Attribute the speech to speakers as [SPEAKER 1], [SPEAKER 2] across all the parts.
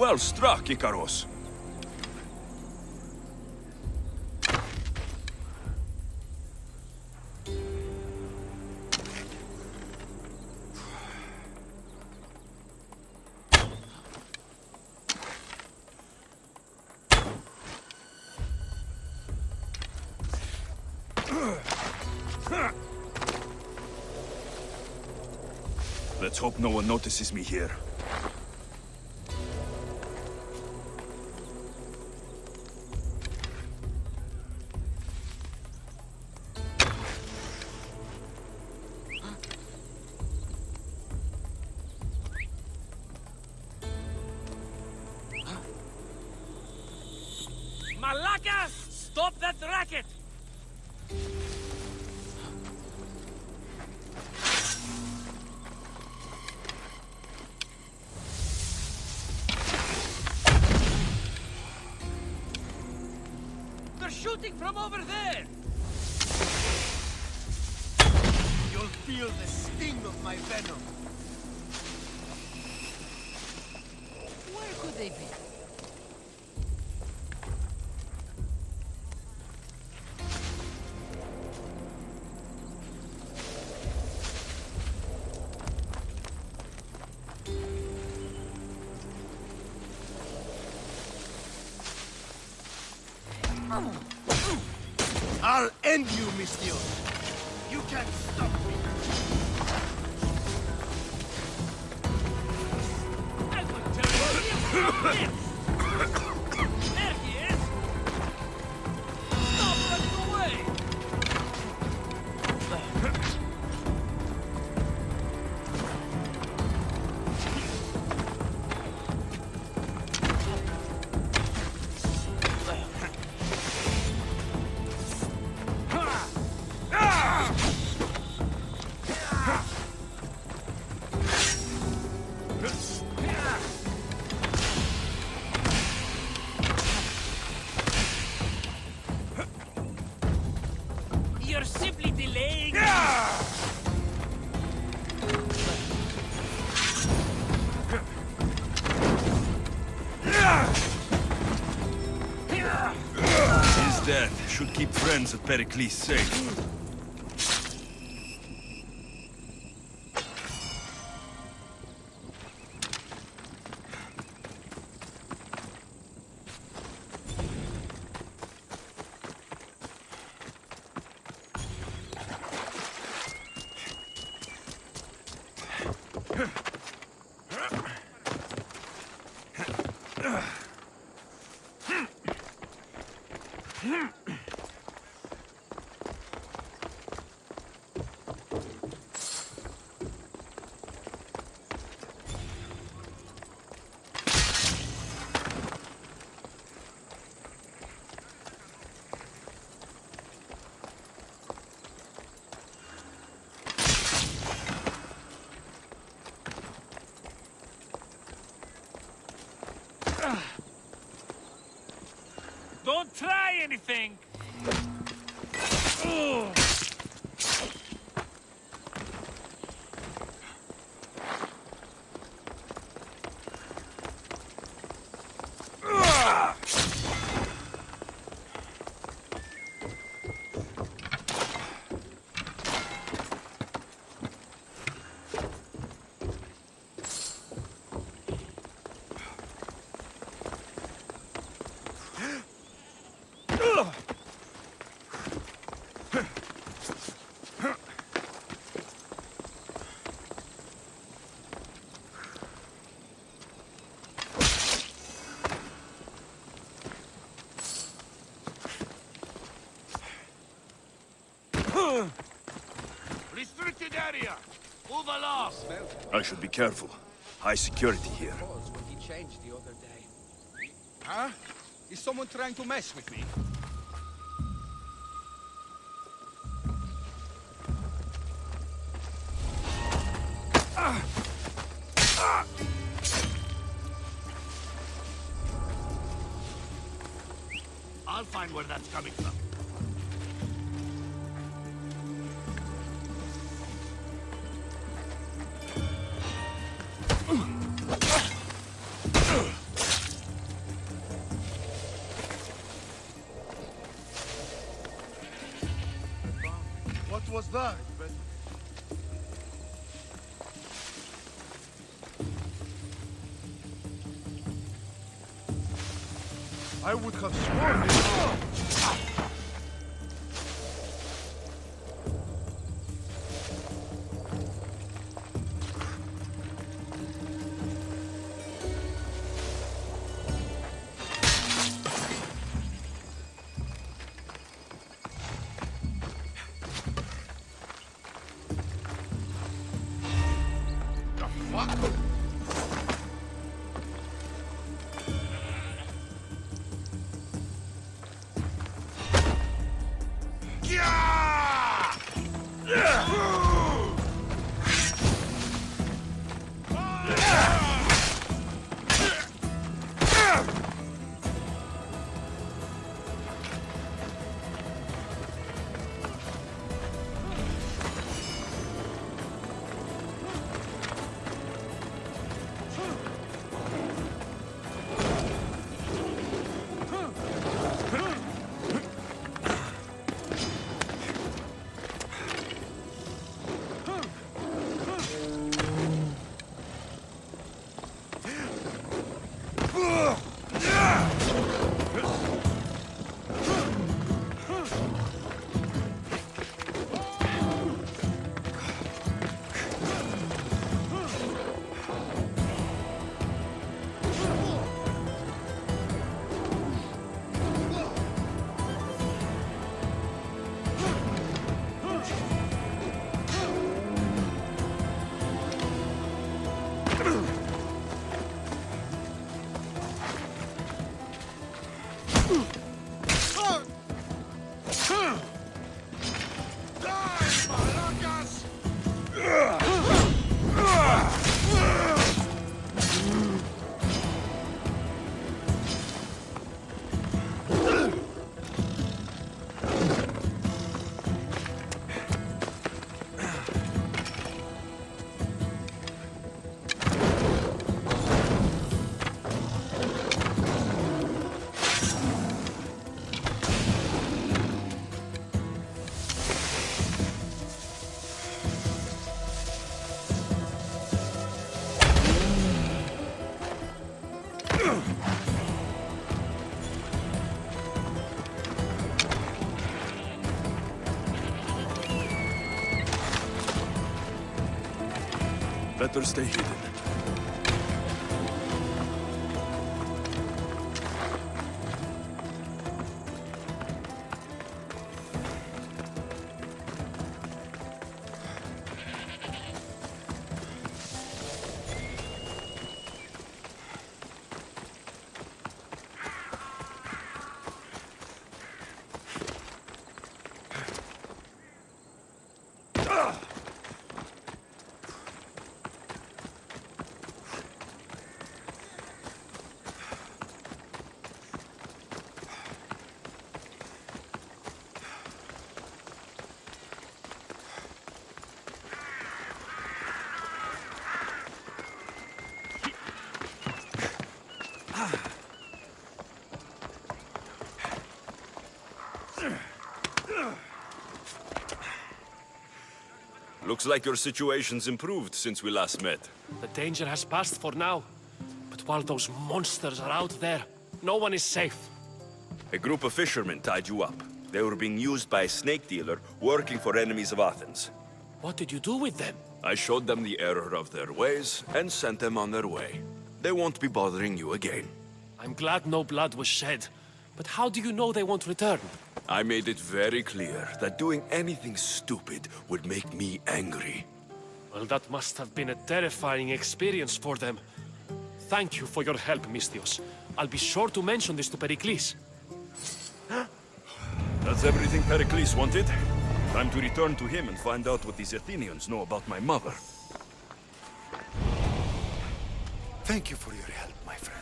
[SPEAKER 1] Well struck, Icaros. Let's hope no one notices me here.
[SPEAKER 2] Malakas! Stop that racket! They're shooting from over there!
[SPEAKER 3] You'll feel the sting of my venom.
[SPEAKER 2] Where could they be?
[SPEAKER 3] I'll end you, Monsieur. You can't stop me.
[SPEAKER 2] I will tell you! There he is! Stop running away! You're simply delaying.
[SPEAKER 1] His death should keep friends of Pericles safe.
[SPEAKER 2] Don't try anything!
[SPEAKER 3] Restricted area. Move along.
[SPEAKER 1] I should be careful. High security here.
[SPEAKER 4] What he changed the other day.
[SPEAKER 3] Huh? Is someone trying to mess with me? I'll find where that's coming from. was that, but... I would have sworn it. The fuck?
[SPEAKER 1] Better stay hidden. Looks like your situation's improved since we last met.
[SPEAKER 2] The danger has passed for now. But while those monsters are out there, no one is safe.
[SPEAKER 1] A group of fishermen tied you up. They were being used by a snake dealer working for enemies of Athens.
[SPEAKER 2] What did you do with them?
[SPEAKER 1] I showed them the error of their ways and sent them on their way. They won't be bothering you again.
[SPEAKER 2] I'm glad no blood was shed. But how do you know they won't return?
[SPEAKER 1] I made it very clear that doing anything stupid would make me angry.
[SPEAKER 2] Well, that must have been a terrifying experience for them. Thank you for your help, Misthios. I'll be sure to mention this to Pericles.
[SPEAKER 1] That's everything Pericles wanted. Time to return to him and find out what these Athenians know about my mother.
[SPEAKER 3] Thank you for your help, my friend.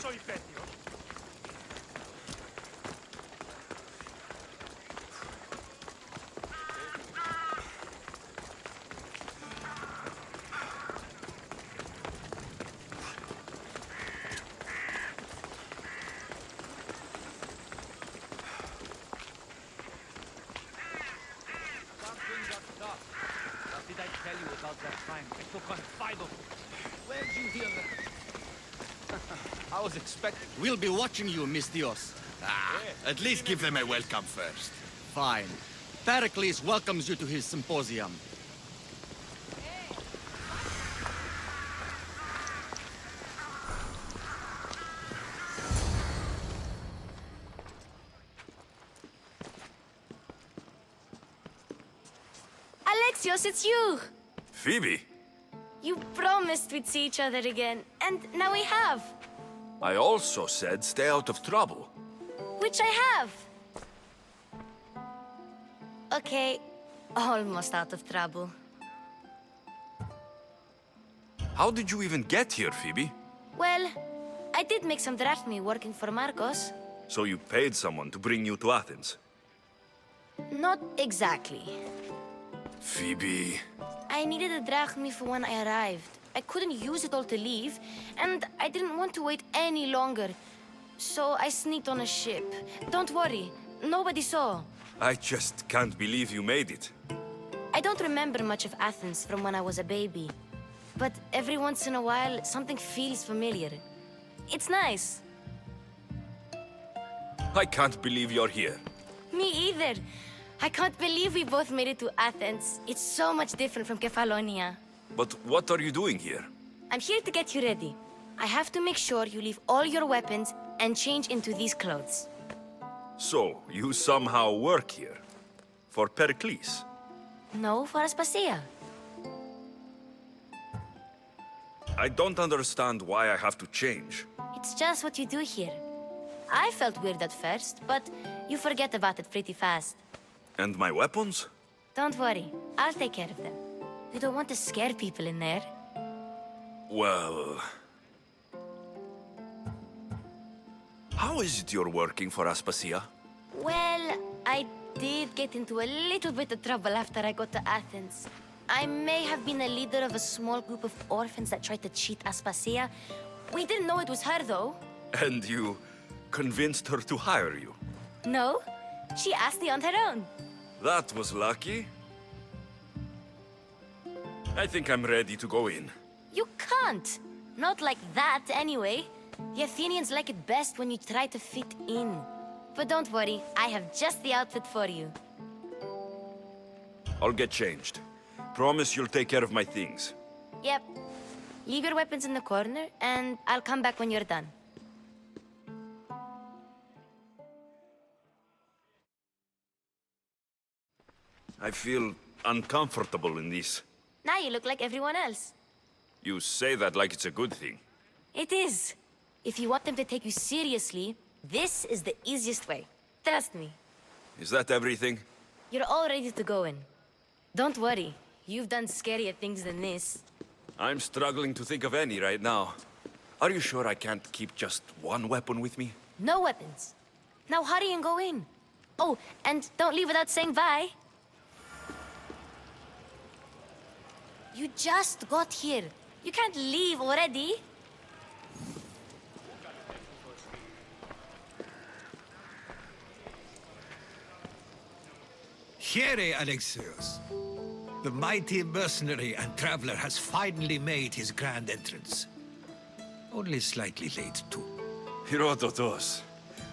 [SPEAKER 4] Something got stuck. What did I tell you about that time I took on 5 of them? Where'd you hear that? I was expecting...
[SPEAKER 5] We'll be watching you, Mistios.
[SPEAKER 6] At least give them a welcome first.
[SPEAKER 5] Fine. Pericles welcomes you to his symposium.
[SPEAKER 7] Alexios, it's you!
[SPEAKER 1] Phoebe,
[SPEAKER 7] You promised we'd see each other again, and now we have.
[SPEAKER 1] I also said stay out of trouble.
[SPEAKER 7] Which I have. Okay, almost out of trouble.
[SPEAKER 1] How did you even get here, Phoebe?
[SPEAKER 7] Well, I did make some drachmi working for Marcos.
[SPEAKER 1] So you paid someone to bring you to Athens?
[SPEAKER 7] Not exactly.
[SPEAKER 1] Phoebe...
[SPEAKER 7] I needed a drachmi for when I arrived. I couldn't use it all to leave, and I didn't want to wait any longer. So I sneaked on a ship. Don't worry, nobody saw.
[SPEAKER 1] I just can't believe you made it.
[SPEAKER 7] I don't remember much of Athens from when I was a baby. But every once in a while, something feels familiar. It's nice.
[SPEAKER 1] I can't believe you're here.
[SPEAKER 7] Me either. I can't believe we both made it to Athens. It's so much different from Kefalonia.
[SPEAKER 1] But what are you doing here?
[SPEAKER 7] I'm here to get you ready. I have to make sure you leave all your weapons and change into these clothes.
[SPEAKER 1] So, you somehow work here? For Pericles?
[SPEAKER 7] No, for Aspasia.
[SPEAKER 1] I don't understand why I have to change.
[SPEAKER 7] It's just what you do here. I felt weird at first, but you forget about it pretty fast.
[SPEAKER 1] And my weapons?
[SPEAKER 7] Don't worry, I'll take care of them. You don't want to scare people in there.
[SPEAKER 1] Well... How is it you're working for Aspasia?
[SPEAKER 7] Well, I did get into a little bit of trouble after I got to Athens. I may have been a leader of a small group of orphans that tried to cheat Aspasia. We didn't know it was her, though.
[SPEAKER 1] And you convinced her to hire you?
[SPEAKER 7] No, she asked me on her own.
[SPEAKER 1] That was lucky. I think I'm ready to go in.
[SPEAKER 7] You can't. Not like that, anyway. The Athenians like it best when you try to fit in. But don't worry, I have just the outfit for you.
[SPEAKER 1] I'll get changed. Promise you'll take care of my things.
[SPEAKER 7] Yep. Leave your weapons in the corner, and I'll come back when you're done.
[SPEAKER 1] I feel uncomfortable in this.
[SPEAKER 7] Now you look like everyone else.
[SPEAKER 1] You say that like it's a good thing.
[SPEAKER 7] It is. If you want them to take you seriously, this is the easiest way. Trust me.
[SPEAKER 1] Is that everything?
[SPEAKER 7] You're all ready to go in. Don't worry. You've done scarier things than this.
[SPEAKER 1] I'm struggling to think of any right now. Are you sure I can't keep just one weapon with me?
[SPEAKER 7] No weapons. Now hurry and go in. Oh, and don't leave without saying bye. You just got here. You can't leave already.
[SPEAKER 3] Here, Alexios. The mighty mercenary and traveler has finally made his grand entrance. Only slightly late, too.
[SPEAKER 1] Herodotos.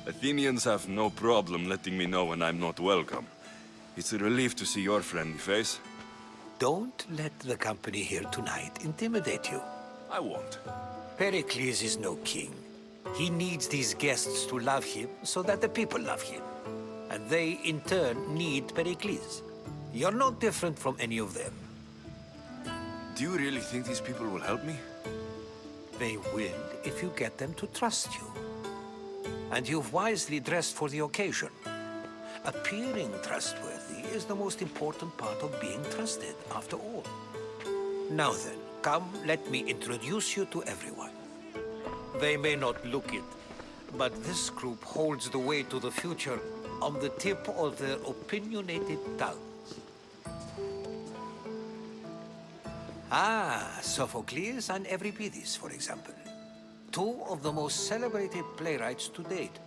[SPEAKER 1] Athenians have no problem letting me know when I'm not welcome. It's a relief to see your friendly face.
[SPEAKER 3] Don't let the company here tonight intimidate you.
[SPEAKER 1] I won't.
[SPEAKER 3] Pericles is no king. He needs these guests to love him so that the people love him. And they, in turn, need Pericles. You're no different from any of them.
[SPEAKER 1] Do you really think these people will help me?
[SPEAKER 3] They will if you get them to trust you. And you've wisely dressed for the occasion. Appearing trustworthy is the most important part of being trusted, after all. Now then, come, let me introduce you to everyone. They may not look it, but this group holds the way to the future on the tip of their opinionated tongues. Ah, Sophocles and Euripides, for example. Two of the most celebrated playwrights to date.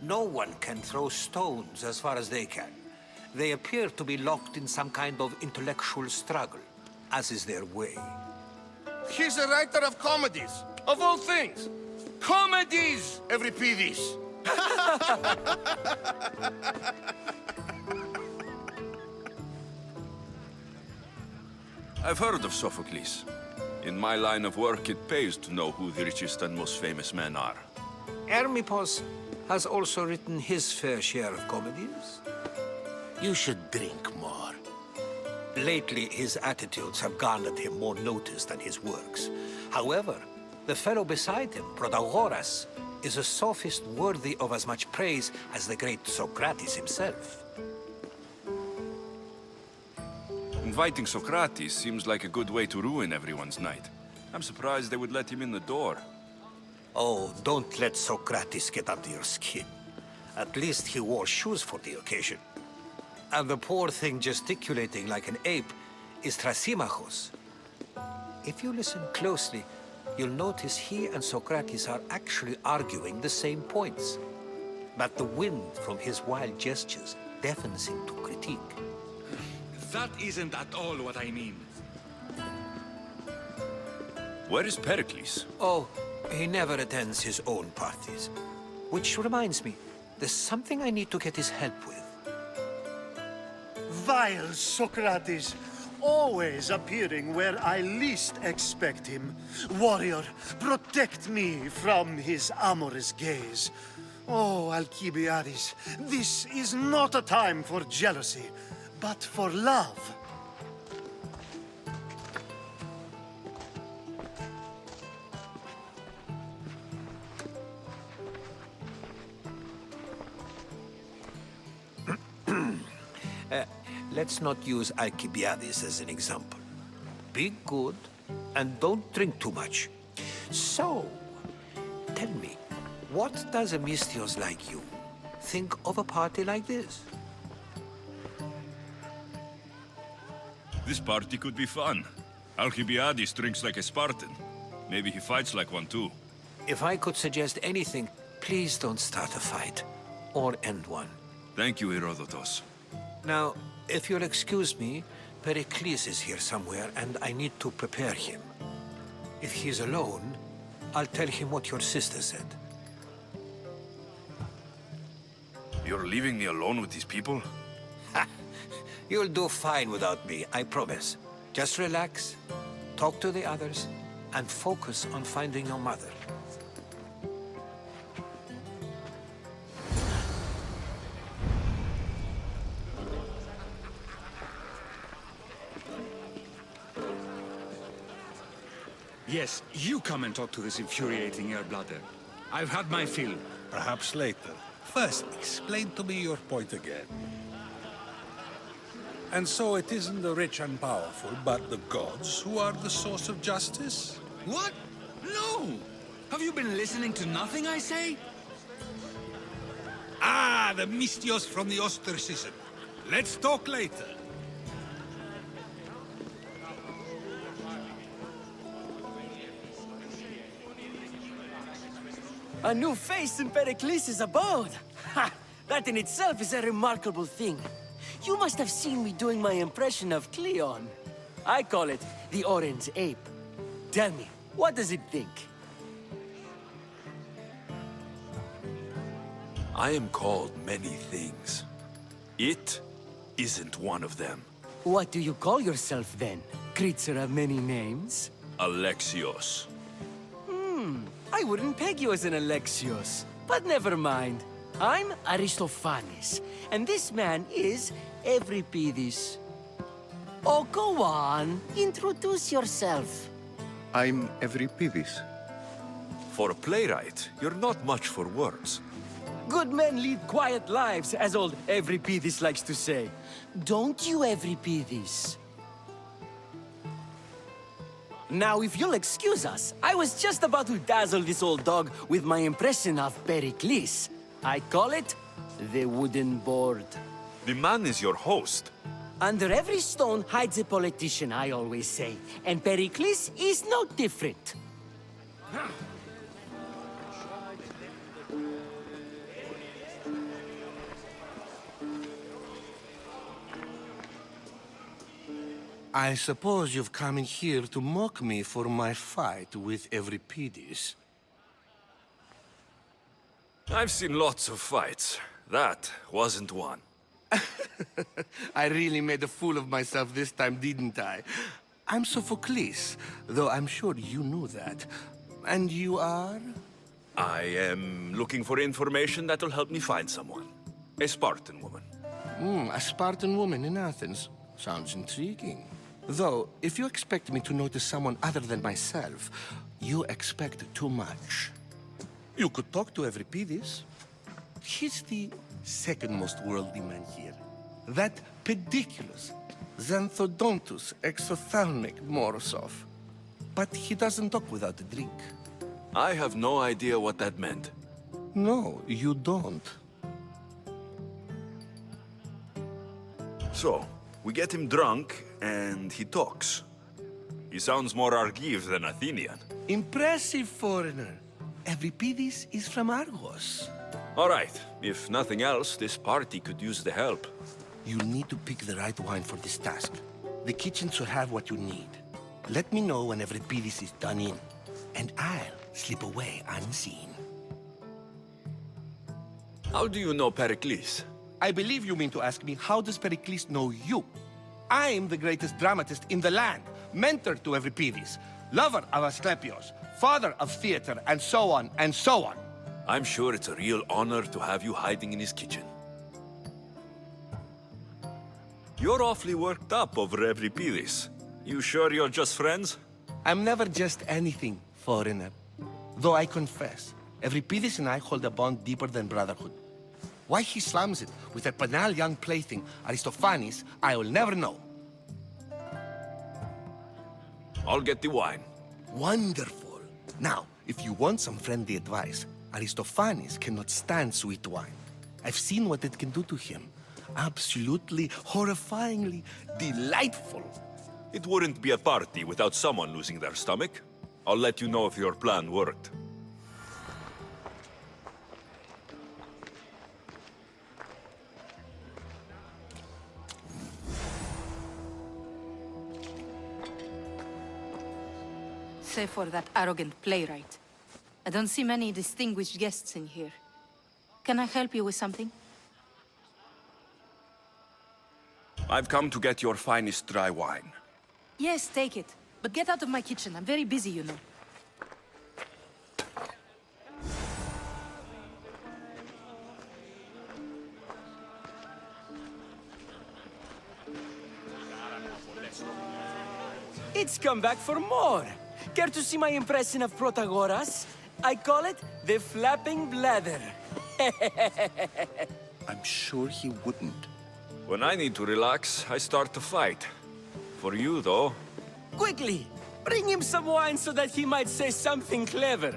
[SPEAKER 3] No one can throw stones as far as they can. They appear to be locked in some kind of intellectual struggle, as is their way.
[SPEAKER 6] He's a writer of comedies, of all things. Comedies, Euripides.
[SPEAKER 1] I've heard of Sophocles. In my line of work, it pays to know who the richest and most famous men are.
[SPEAKER 3] Hermippos has also written his fair share of comedies.
[SPEAKER 6] You should drink more.
[SPEAKER 3] Lately, his attitudes have garnered him more notice than his works. However, the fellow beside him, Protagoras, is a sophist worthy of as much praise as the great Socrates himself.
[SPEAKER 1] Inviting Socrates seems like a good way to ruin everyone's night. I'm surprised they would let him in the door.
[SPEAKER 3] Oh, don't let Socrates get under your skin. At least he wore shoes for the occasion. And the poor thing gesticulating like an ape is Thrasymachos. If you listen closely, you'll notice he and Socrates are actually arguing the same points. But the wind from his wild gestures deafens him to critique.
[SPEAKER 6] That isn't at all what I mean.
[SPEAKER 1] Where is Pericles?
[SPEAKER 3] Oh, he never attends his own parties. Which reminds me, there's something I need to get his help with.
[SPEAKER 8] Vile Socrates, always appearing where I least expect him. Warrior, protect me from his amorous gaze. Oh, Alcibiades, this is not a time for jealousy, but for love.
[SPEAKER 3] Let's not use Alcibiades as an example. Be good, and don't drink too much. So, tell me, what does a Misthios like you think of a party like this?
[SPEAKER 1] This party could be fun. Alcibiades drinks like a Spartan. Maybe he fights like one too.
[SPEAKER 3] If I could suggest anything, please don't start a fight, or end one.
[SPEAKER 1] Thank you, Herodotus.
[SPEAKER 3] Now, if you'll excuse me, Pericles is here somewhere, and I need to prepare him. If he's alone, I'll tell him what your sister said.
[SPEAKER 1] You're leaving me alone with these people?
[SPEAKER 3] Ha! You'll do fine without me, I promise. Just relax, talk to the others, and focus on finding your mother.
[SPEAKER 6] Yes, you come and talk to this infuriating airbladder. I've had my fill.
[SPEAKER 9] Perhaps later. First, explain to me your point again. And so it isn't the rich and powerful, but the gods who are the source of justice?
[SPEAKER 6] What? No! Have you been listening to nothing I say?
[SPEAKER 9] Ah, the Misthios from the ostracism. Let's talk later.
[SPEAKER 10] A new face in Pericles' abode! Ha! That in itself is a remarkable thing. You must have seen me doing my impression of Cleon. I call it the Orange Ape. Tell me, what does it think?
[SPEAKER 1] I am called many things. It isn't one of them.
[SPEAKER 10] What do you call yourself then? Creature of many names?
[SPEAKER 1] Alexios.
[SPEAKER 10] I wouldn't peg you as an Alexios, but never mind. I'm Aristophanes, and this man is Euripides. Oh, go on. Introduce yourself.
[SPEAKER 11] I'm Euripides.
[SPEAKER 1] For a playwright, you're not much for words.
[SPEAKER 10] Good men lead quiet lives, as old Euripides likes to say. Don't you, Euripides? Now, if you'll excuse us, I was just about to dazzle this old dog with my impression of Pericles. I call it the wooden board.
[SPEAKER 1] The man is your host.
[SPEAKER 10] Under every stone hides a politician, I always say. And Pericles is no different.
[SPEAKER 3] I suppose you've come in here to mock me for my fight with Euripides.
[SPEAKER 1] I've seen lots of fights. That wasn't one.
[SPEAKER 3] I really made a fool of myself this time, didn't I? I'm Sophocles, though I'm sure you knew that. And you are?
[SPEAKER 1] I am looking for information that'll help me find someone. A Spartan woman.
[SPEAKER 3] A Spartan woman in Athens. Sounds intriguing. Though, if you expect me to notice someone other than myself, you expect too much. You could talk to Euripides. He's the second most worldly man here. That pediculous, Xanthodontus exophthalmic Morosov. But he doesn't talk without a drink.
[SPEAKER 1] I have no idea what that meant.
[SPEAKER 3] No, you don't.
[SPEAKER 1] So, we get him drunk, and he talks. He sounds more Argive than Athenian.
[SPEAKER 3] Impressive, foreigner. Euripides is from Argos.
[SPEAKER 1] All right, if nothing else, this party could use the help.
[SPEAKER 3] You need to pick the right wine for this task. The kitchen should have what you need. Let me know when Euripides is done in, and I'll slip away unseen.
[SPEAKER 1] How do you know Pericles?
[SPEAKER 3] I believe you mean to ask me, how does Pericles know you? I'm the greatest dramatist in the land, mentor to Euripides, lover of Asclepios, father of theater, and so on, and so on.
[SPEAKER 1] I'm sure it's a real honor to have you hiding in his kitchen. You're awfully worked up over Euripides. You sure you're just friends?
[SPEAKER 3] I'm never just anything, foreigner. Though I confess, Euripides and I hold a bond deeper than brotherhood. Why he slams it with that banal young plaything, Aristophanes, I will never know.
[SPEAKER 1] I'll get the wine.
[SPEAKER 3] Wonderful. Now, if you want some friendly advice, Aristophanes cannot stand sweet wine. I've seen what it can do to him. Absolutely, horrifyingly delightful.
[SPEAKER 1] It wouldn't be a party without someone losing their stomach. I'll let you know if your plan worked.
[SPEAKER 12] Save for that arrogant playwright. I don't see many distinguished guests in here. Can I help you with something?
[SPEAKER 1] I've come to get your finest dry wine.
[SPEAKER 12] Yes, take it. But get out of my kitchen. I'm very busy, you know.
[SPEAKER 10] It's come back for more. Care to see my impression of Protagoras? I call it the flapping bladder.
[SPEAKER 11] I'm sure he wouldn't.
[SPEAKER 1] When I need to relax, I start to fight. For you, though.
[SPEAKER 10] Quickly, bring him some wine so that he might say something clever.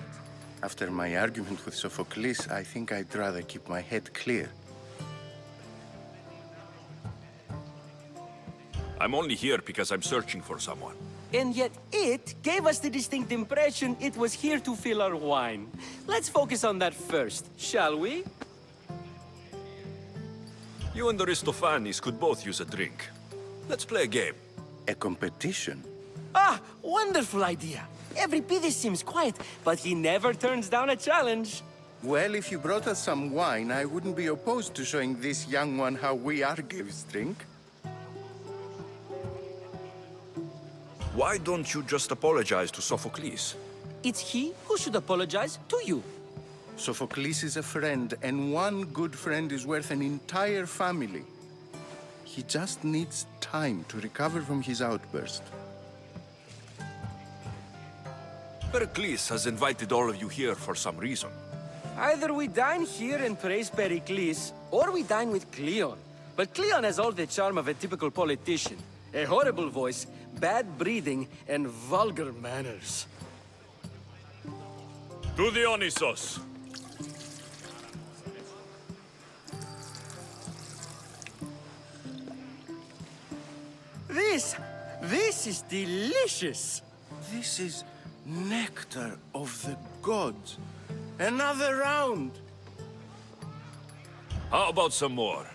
[SPEAKER 11] After my argument with Sophocles, I think I'd rather keep my head clear.
[SPEAKER 1] I'm only here because I'm searching for someone.
[SPEAKER 10] And yet it gave us the distinct impression it was here to fill our wine. Let's focus on that first, shall we?
[SPEAKER 1] You and Aristophanes could both use a drink. Let's play a game.
[SPEAKER 11] A competition?
[SPEAKER 10] Ah, wonderful idea. Euripides seems quiet, but he never turns down a challenge.
[SPEAKER 11] Well, if you brought us some wine, I wouldn't be opposed to showing this young one how we Argives drink.
[SPEAKER 1] Why don't you just apologize to Sophocles?
[SPEAKER 10] It's he who should apologize to you.
[SPEAKER 11] Sophocles is a friend, and one good friend is worth an entire family. He just needs time to recover from his outburst.
[SPEAKER 1] Pericles has invited all of you here for some reason.
[SPEAKER 10] Either we dine here and praise Pericles, or we dine with Cleon. But Cleon has all the charm of a typical politician. A horrible voice, bad breeding, and vulgar manners.
[SPEAKER 1] To Dionysos.
[SPEAKER 10] This is delicious.
[SPEAKER 11] This is nectar of the gods. Another round.
[SPEAKER 1] How about some more?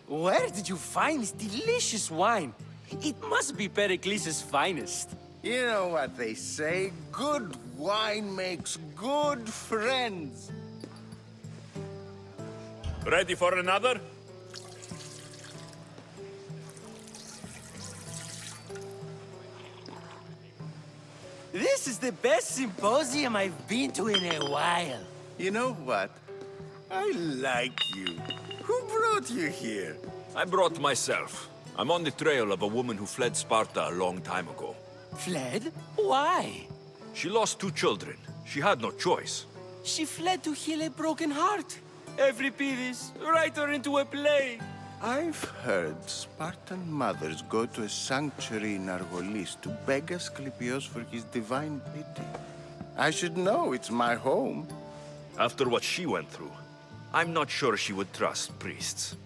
[SPEAKER 10] Where did you find this delicious wine? It must be Pericles' finest.
[SPEAKER 11] You know what they say, good wine makes good friends.
[SPEAKER 1] Ready for another?
[SPEAKER 10] This is the best symposium I've been to in a while.
[SPEAKER 11] You know what? I like you. Who brought you here?
[SPEAKER 1] I brought myself. I'm on the trail of a woman who fled Sparta a long time ago.
[SPEAKER 10] Fled? Why?
[SPEAKER 1] She lost 2 children. She had no choice.
[SPEAKER 10] She fled to heal a broken heart. Euripides, write her into a play.
[SPEAKER 11] I've heard Spartan mothers go to a sanctuary in Argolis to beg Asclepios for his divine pity. I should know, it's my home.
[SPEAKER 1] After what she went through, I'm not sure she would trust priests.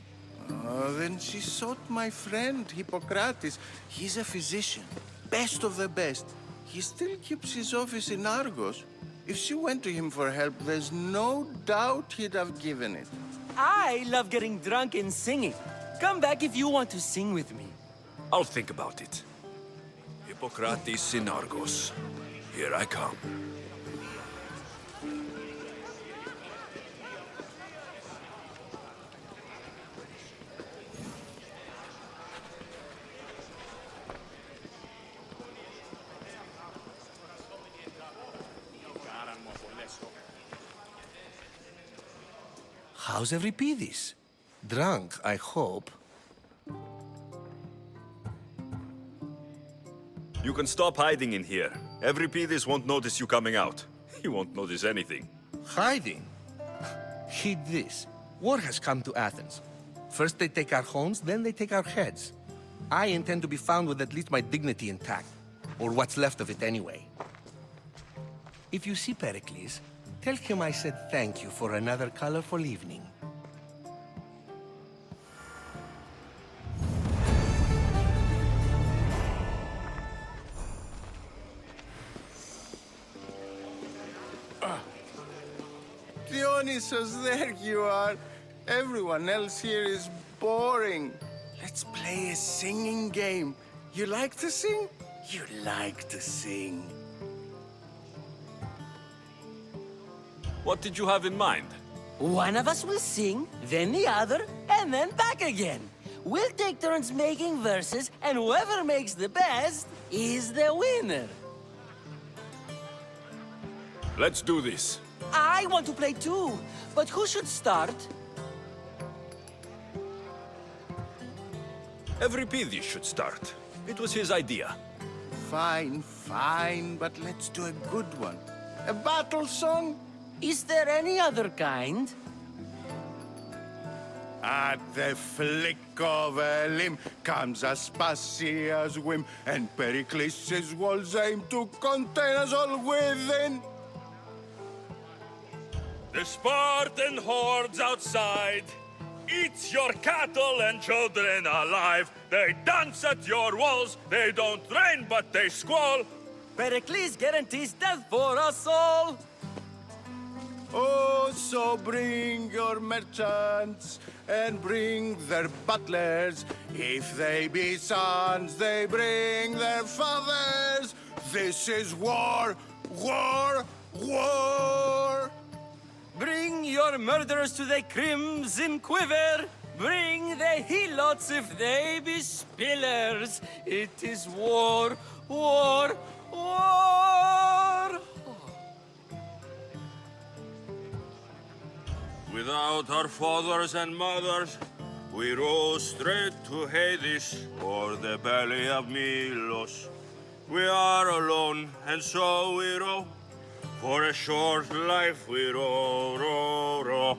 [SPEAKER 11] Oh, then she sought my friend, Hippocrates. He's a physician, best of the best. He still keeps his office in Argos. If she went to him for help, there's no doubt he'd have given it.
[SPEAKER 10] I love getting drunk and singing. Come back if you want to sing with me.
[SPEAKER 1] I'll think about it. Hippocrates in Argos. Here I come.
[SPEAKER 3] How's Euripides? Drunk, I hope.
[SPEAKER 1] You can stop hiding in here. Euripides won't notice you coming out. He won't notice anything.
[SPEAKER 3] Hiding? Heed this. War has come to Athens. First they take our homes, then they take our heads. I intend to be found with at least my dignity intact. Or what's left of it anyway. If you see Pericles, tell him I said thank you for another colorful evening.
[SPEAKER 11] Dionysos, there you are. Everyone else here is boring. Let's play a singing game. You like to sing? You like to sing.
[SPEAKER 1] What did you have in mind?
[SPEAKER 10] One of us will sing, then the other, and then back again. We'll take turns making verses, and whoever makes the best is the winner.
[SPEAKER 1] Let's do this.
[SPEAKER 10] I want to play too, but who should start?
[SPEAKER 1] Euripides should start. It was his idea.
[SPEAKER 11] Fine, fine, but let's do a good one. A battle song?
[SPEAKER 10] Is there any other kind?
[SPEAKER 11] At the flick of a limb comes Aspasia's whim, and Pericles' walls aim to contain us all within.
[SPEAKER 1] The Spartan hordes outside eat your cattle and children alive. They dance at your walls. They don't rain, but they squall.
[SPEAKER 10] Pericles guarantees death for us all.
[SPEAKER 11] Oh, so bring your merchants and bring their butlers. If they be sons, they bring their fathers. This is war, war, war.
[SPEAKER 10] Bring your murderers to the crimson quiver. Bring the helots if they be spillers. It is war, war, war.
[SPEAKER 1] Without our fathers and mothers, we rose straight to Hades or the belly of Milos. We are alone, and so we row For a short life we row, row, row.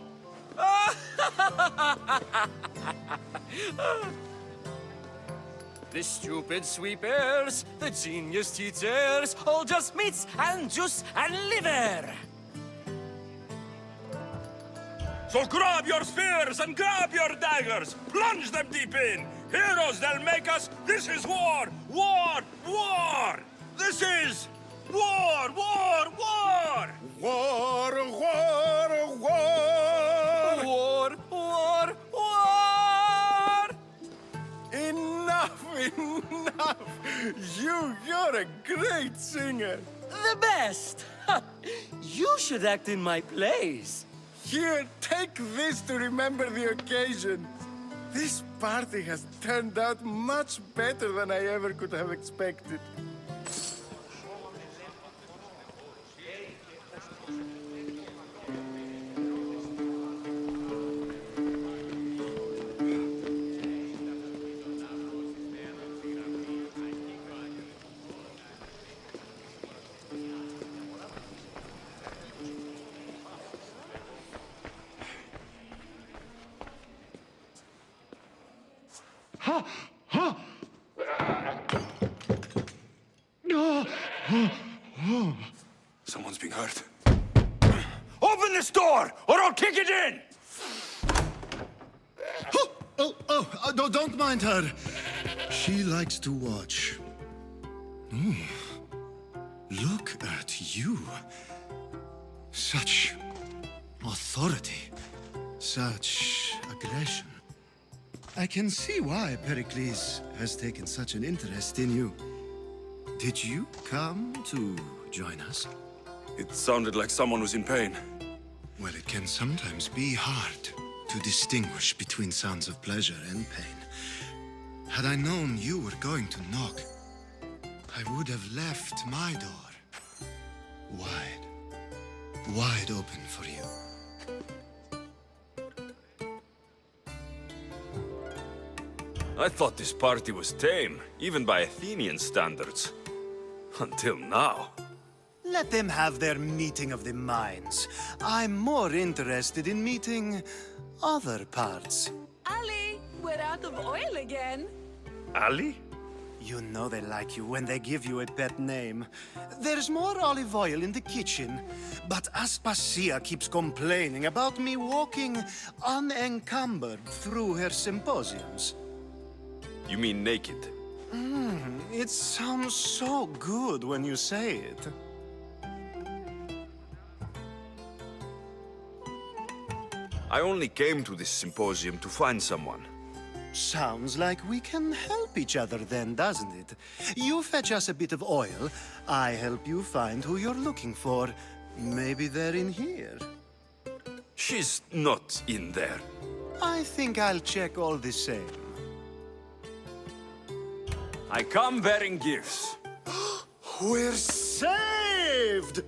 [SPEAKER 10] The stupid sweepers, the genius teachers, all just meats and juice and liver.
[SPEAKER 1] So grab your spears and grab your daggers. Plunge them deep in. Heroes, they'll make us. This is war. War. War. This is war. War. War.
[SPEAKER 11] War, war, war!
[SPEAKER 10] War, war, war!
[SPEAKER 11] Enough, enough! You're a great singer!
[SPEAKER 10] The best! You should act in my plays.
[SPEAKER 11] Here, take this to remember the occasion. This party has turned out much better than I ever could have expected.
[SPEAKER 1] Someone's being hurt. Open this door, or I'll kick it in!
[SPEAKER 8] No, don't mind her. She likes to watch. Look at you. Such authority. Such aggression. I can see why Pericles has taken such an interest in you. Did you come to join us?
[SPEAKER 1] It sounded like someone was in pain.
[SPEAKER 8] Well, it can sometimes be hard to distinguish between sounds of pleasure and pain. Had I known you were going to knock, I would have left my door wide open for you.
[SPEAKER 1] I thought this party was tame, even by Athenian standards. Until now.
[SPEAKER 8] Let them have their meeting of the minds. I'm more interested in meeting other parts.
[SPEAKER 13] Ali, we're out of oil again.
[SPEAKER 1] Ali?
[SPEAKER 8] You know they like you when they give you a pet name. There's more olive oil in the kitchen, but Aspasia keeps complaining about me walking unencumbered through her symposiums.
[SPEAKER 1] You mean naked?
[SPEAKER 8] It sounds so good when you say it.
[SPEAKER 1] I only came to this symposium to find someone.
[SPEAKER 8] Sounds like we can help each other then, doesn't it? You fetch us a bit of oil, I help you find who you're looking for. Maybe they're in here.
[SPEAKER 1] She's not in there.
[SPEAKER 8] I think I'll check all the same.
[SPEAKER 1] I come bearing gifts.
[SPEAKER 8] We're saved!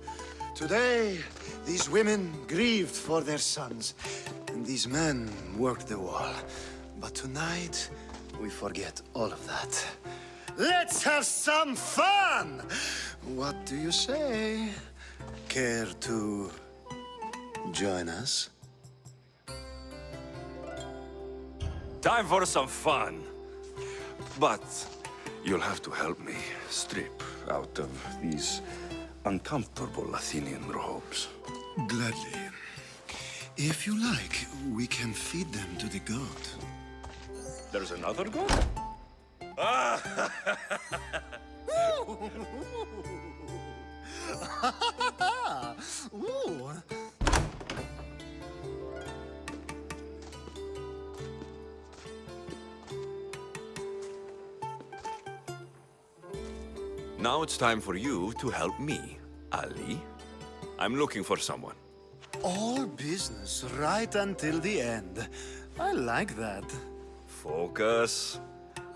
[SPEAKER 8] Today, these women grieved for their sons, and these men worked the wall. But tonight, we forget all of that. Let's have some fun! What do you say? Care to join us?
[SPEAKER 1] Time for some fun. But you'll have to help me strip out of these uncomfortable Athenian robes.
[SPEAKER 8] Gladly. If you like, we can feed them to the god.
[SPEAKER 1] There's another god?
[SPEAKER 8] Ooh.
[SPEAKER 1] Now it's time for you to help me, Ali. I'm looking for someone.
[SPEAKER 8] All business right until the end. I like that.
[SPEAKER 1] Focus.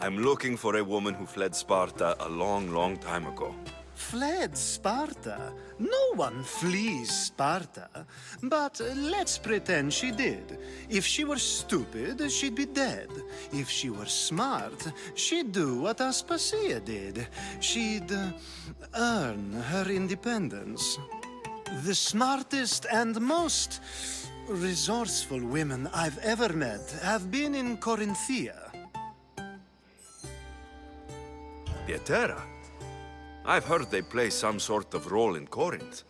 [SPEAKER 1] I'm looking for a woman who fled Sparta a long, long time ago.
[SPEAKER 8] Fled Sparta? No one flees Sparta. But let's pretend she did. If she were stupid, she'd be dead. If she were smart, she'd do what Aspasia did. She'd earn her independence. The smartest and most resourceful women I've ever met have been in Corinthia.
[SPEAKER 1] Pieterra? I've heard they play some sort of role in Corinth,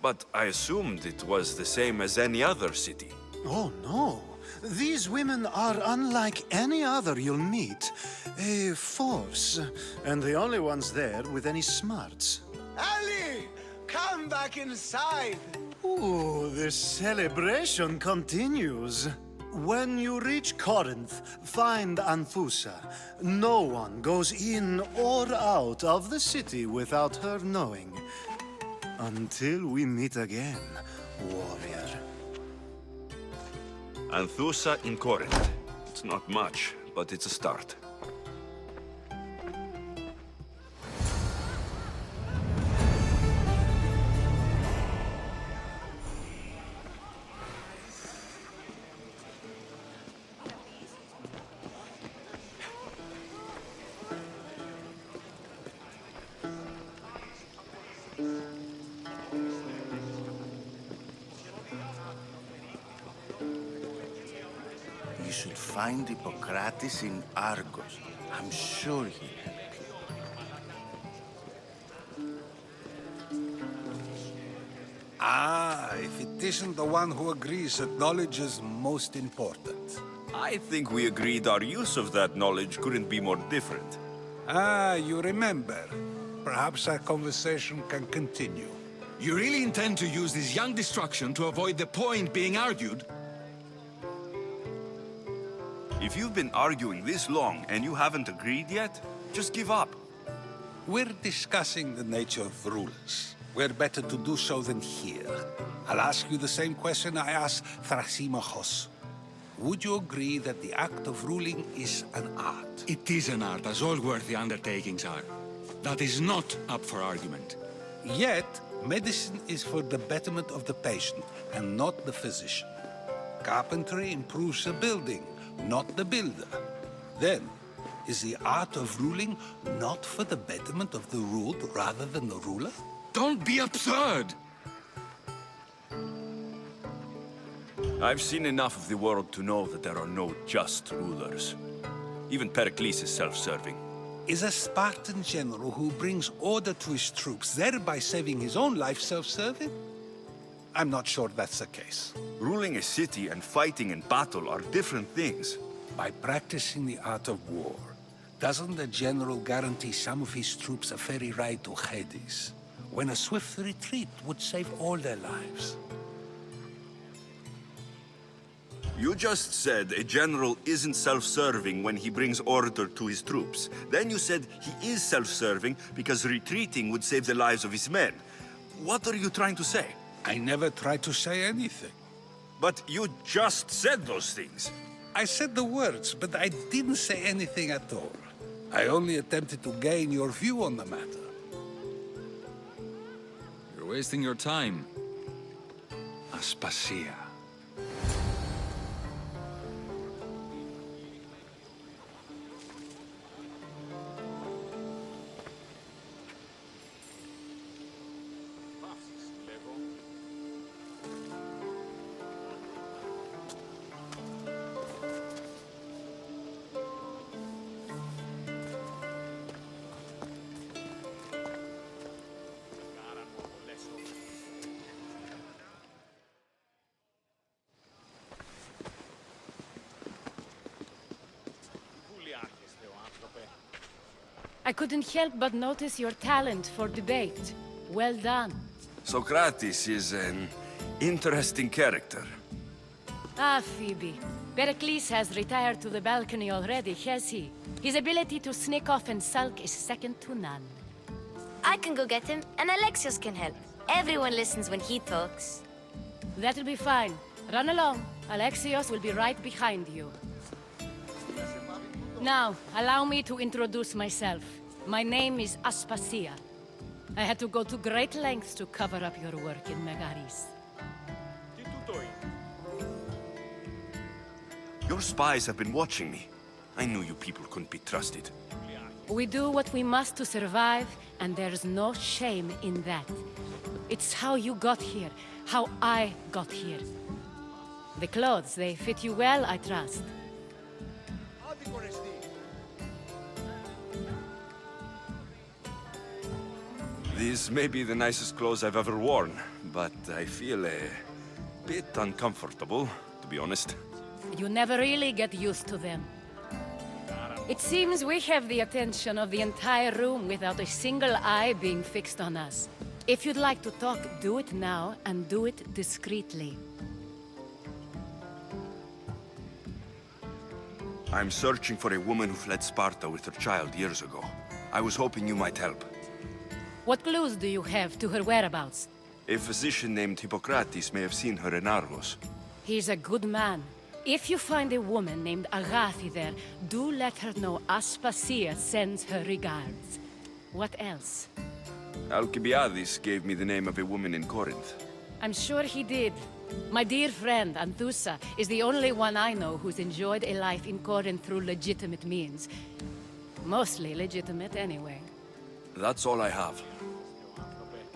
[SPEAKER 1] but I assumed it was the same as any other city.
[SPEAKER 8] Oh, no. These women are unlike any other you'll meet. A force, and the only ones there with any smarts.
[SPEAKER 11] Ali! Come back inside!
[SPEAKER 8] Ooh, the celebration continues. When you reach Corinth, find Anthusa. No one goes in or out of the city without her knowing. Until we meet again, warrior.
[SPEAKER 1] Anthusa in Corinth. It's not much, but it's a start.
[SPEAKER 11] You should find Hippocrates in Argos. I'm sure he'll help you.
[SPEAKER 9] Ah, if it isn't the one who agrees that knowledge is most important.
[SPEAKER 1] I think we agreed our use of that knowledge couldn't be more different.
[SPEAKER 9] Ah, you remember. Perhaps our conversation can continue.
[SPEAKER 5] You really intend to use this young destruction to avoid the point being argued?
[SPEAKER 1] If you've been arguing this long and you haven't agreed yet, just give up.
[SPEAKER 9] We're discussing the nature of rulers. Where better to do so than here? I'll ask you the same question I asked Thrasymachos. Would you agree that the act of ruling is an art?
[SPEAKER 5] It is an art, as all worthy undertakings are. That is not up for argument.
[SPEAKER 9] Yet, medicine is for the betterment of the patient, and not the physician. Carpentry improves a building, not the builder. Then, is the art of ruling not for the betterment of the ruled rather than the ruler?
[SPEAKER 5] Don't be absurd!
[SPEAKER 1] I've seen enough of the world to know that there are no just rulers. Even Pericles is self-serving.
[SPEAKER 9] Is a Spartan general who brings order to his troops, thereby saving his own life, self-serving? I'm not sure that's the case.
[SPEAKER 1] Ruling a city and fighting in battle are different things.
[SPEAKER 9] By practicing the art of war, doesn't the general guarantee some of his troops a ferry ride to Hades, when a swift retreat would save all their lives?
[SPEAKER 1] You just said a general isn't self-serving when he brings order to his troops. Then you said he is self-serving because retreating would save the lives of his men. What are you trying to say?
[SPEAKER 9] I never tried to say anything.
[SPEAKER 1] But you just said those things.
[SPEAKER 9] I said the words, but I didn't say anything at all. I only attempted to gain your view on the matter.
[SPEAKER 5] You're wasting your time. Aspasia.
[SPEAKER 13] I couldn't help but notice your talent for debate. Well done.
[SPEAKER 1] Socrates is an interesting character.
[SPEAKER 13] Ah, Phoebe. Pericles has retired to the balcony already, has he? His ability to sneak off and sulk is second to none.
[SPEAKER 7] I can go get him, and Alexios can help. Everyone listens when he talks.
[SPEAKER 13] That'll be fine. Run along. Alexios will be right behind you. Now, allow me to introduce myself. My name is Aspasia. I had to go to great lengths to cover up your work in Megaris.
[SPEAKER 1] Your spies have been watching me. I knew you people couldn't be trusted.
[SPEAKER 13] We do what we must to survive, and there's no shame in that. It's how you got here, how I got here. The clothes, they fit you well, I trust.
[SPEAKER 1] These may be the nicest clothes I've ever worn, but I feel a bit uncomfortable, to be honest.
[SPEAKER 13] You never really get used to them. It seems we have the attention of the entire room without a single eye being fixed on us. If you'd like to talk, do it now, and do it discreetly.
[SPEAKER 1] I'm searching for a woman who fled Sparta with her child years ago. I was hoping you might help.
[SPEAKER 13] What clues do you have to her whereabouts?
[SPEAKER 1] A physician named Hippocrates may have seen her in Argos.
[SPEAKER 13] He's a good man. If you find a woman named Agathi there, do let her know Aspasia sends her regards. What else?
[SPEAKER 1] Alcibiades gave me the name of a woman in Corinth.
[SPEAKER 13] I'm sure he did. My dear friend, Anthusa, is the only one I know who's enjoyed a life in Corinth through legitimate means. Mostly legitimate, anyway.
[SPEAKER 1] That's all I have.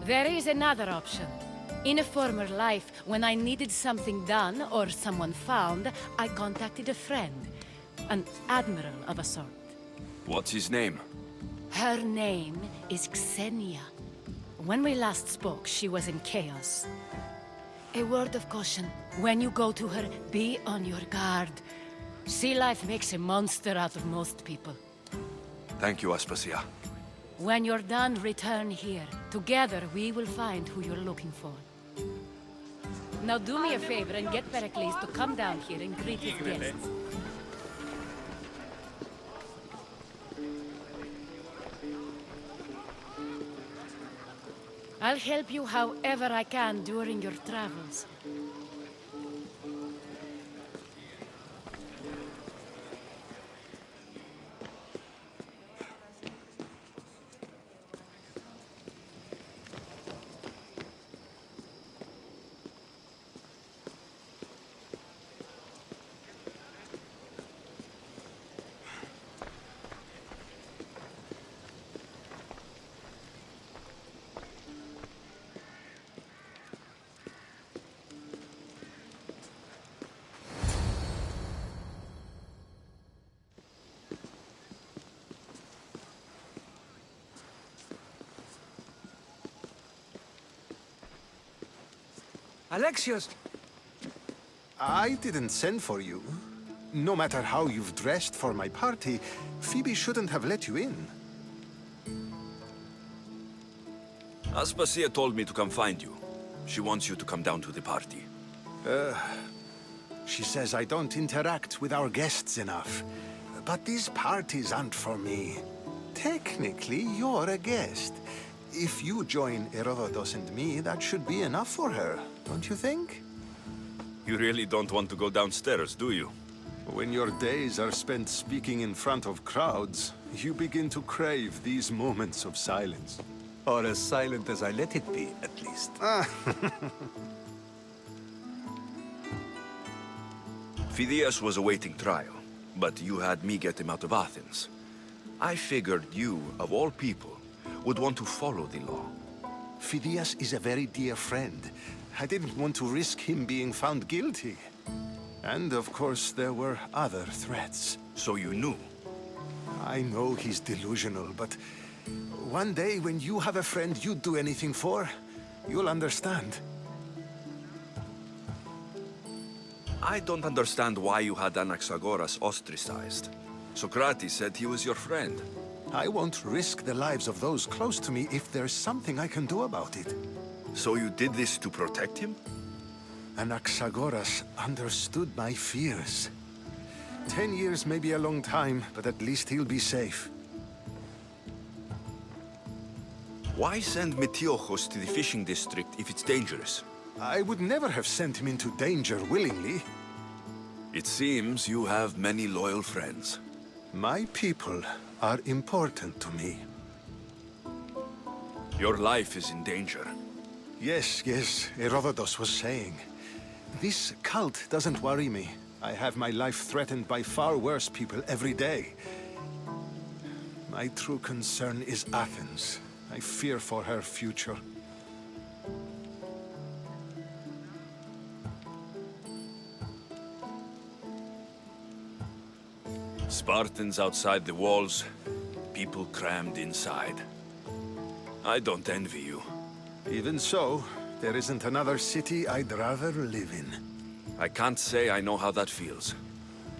[SPEAKER 13] There is another option. In a former life, when I needed something done or someone found, I contacted a friend. An admiral of a sort.
[SPEAKER 1] What's his name?
[SPEAKER 13] Her name is Xenia. When we last spoke, she was in chaos. A word of caution. When you go to her, be on your guard. Sea life makes a monster out of most people.
[SPEAKER 1] Thank you, Aspasia.
[SPEAKER 13] When you're done, return here. Together, we will find who you're looking for. Now do me a favor and get Pericles to come down here and greet his guests. I'll help you however I can during your travels.
[SPEAKER 3] Alexios!
[SPEAKER 11] I didn't send for you. No matter how you've dressed for my party, Phoebe shouldn't have let you in.
[SPEAKER 1] Aspasia told me to come find you. She wants you to come down to the party.
[SPEAKER 11] She says I don't interact with our guests enough. But these parties aren't for me. Technically, you're a guest. If you join Herodotus and me, that should be enough for her, don't you think?
[SPEAKER 1] You really don't want to go downstairs, do you?
[SPEAKER 11] When your days are spent speaking in front of crowds, you begin to crave these moments of silence.
[SPEAKER 3] Or as silent as I let it be, at least.
[SPEAKER 1] Phidias was awaiting trial, but you had me get him out of Athens. I figured you, of all people, would want to follow the law.
[SPEAKER 11] Phidias is a very dear friend. I didn't want to risk him being found guilty. And of course, there were other threats.
[SPEAKER 1] So you knew?
[SPEAKER 11] I know he's delusional, but one day when you have a friend you'd do anything for, you'll understand.
[SPEAKER 1] I don't understand why you had Anaxagoras ostracized. Socrates said he was your friend.
[SPEAKER 11] I won't risk the lives of those close to me if there's something I can do about it.
[SPEAKER 1] So you did this to protect him?
[SPEAKER 11] Anaxagoras understood my fears. 10 years may be a long time, but at least he'll be safe.
[SPEAKER 1] Why send Metiochos to the fishing district if it's dangerous?
[SPEAKER 11] I would never have sent him into danger willingly.
[SPEAKER 1] It seems you have many loyal friends.
[SPEAKER 11] My people are important to me.
[SPEAKER 1] Your life is in danger.
[SPEAKER 11] Yes, Herodotus was saying. This cult doesn't worry me. I have my life threatened by far worse people every day. My true concern is Athens. I fear for her future.
[SPEAKER 1] Spartans outside the walls, people crammed inside. I don't envy you.
[SPEAKER 14] Even so, there isn't another city I'd rather live in.
[SPEAKER 1] I can't say I know how that feels.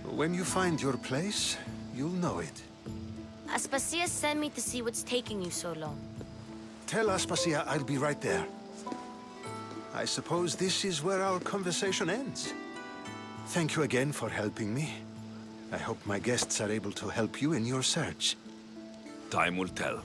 [SPEAKER 14] When you find your place, you'll know it.
[SPEAKER 7] Aspasia sent me to see what's taking you so long.
[SPEAKER 14] Tell Aspasia I'll be right there. I suppose this is where our conversation ends. Thank you again for helping me. I hope my guests are able to help you in your search.
[SPEAKER 1] Time will tell.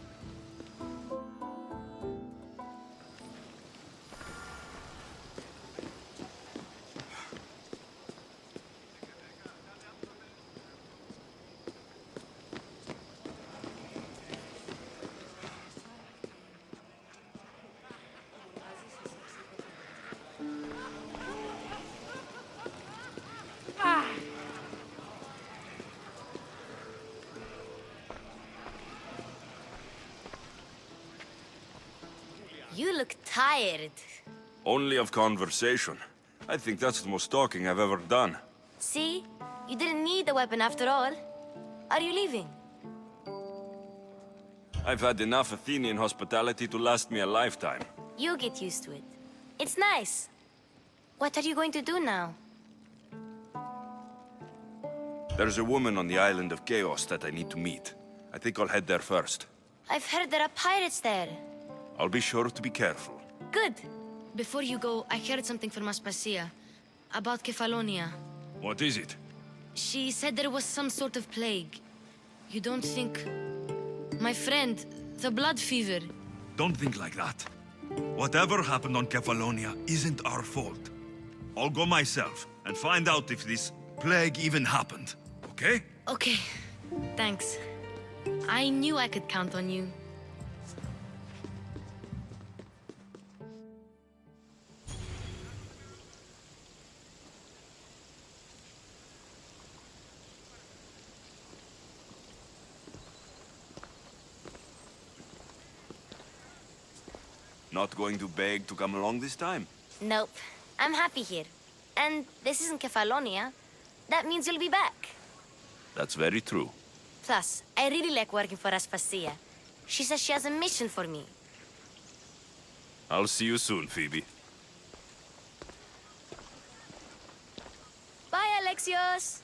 [SPEAKER 7] You look tired.
[SPEAKER 1] Only of conversation. I think that's the most talking I've ever done.
[SPEAKER 7] See? You didn't need the weapon after all. Are you leaving?
[SPEAKER 1] I've had enough Athenian hospitality to last me a lifetime.
[SPEAKER 7] You get used to it. It's nice. What are you going to do now?
[SPEAKER 1] There's a woman on the island of Chaos that I need to meet. I think I'll head there first.
[SPEAKER 7] I've heard there are pirates there.
[SPEAKER 1] I'll be sure to be careful.
[SPEAKER 7] Good. Before you go, I heard something from Aspasia. About Kefalonia.
[SPEAKER 1] What is it?
[SPEAKER 7] She said there was some sort of plague. You don't think... My friend, the blood fever.
[SPEAKER 1] Don't think like that. Whatever happened on Kefalonia isn't our fault. I'll go myself and find out if this plague even happened, okay?
[SPEAKER 7] Okay. Thanks. I knew I could count on you.
[SPEAKER 1] Not going to beg to come along this time?
[SPEAKER 7] Nope. I'm happy here. And this isn't Kefalonia. That means you'll be back.
[SPEAKER 1] That's very true.
[SPEAKER 7] Plus, I really like working for Aspasia. She says she has a mission for me.
[SPEAKER 1] I'll see you soon, Phoebe.
[SPEAKER 7] Bye, Alexios!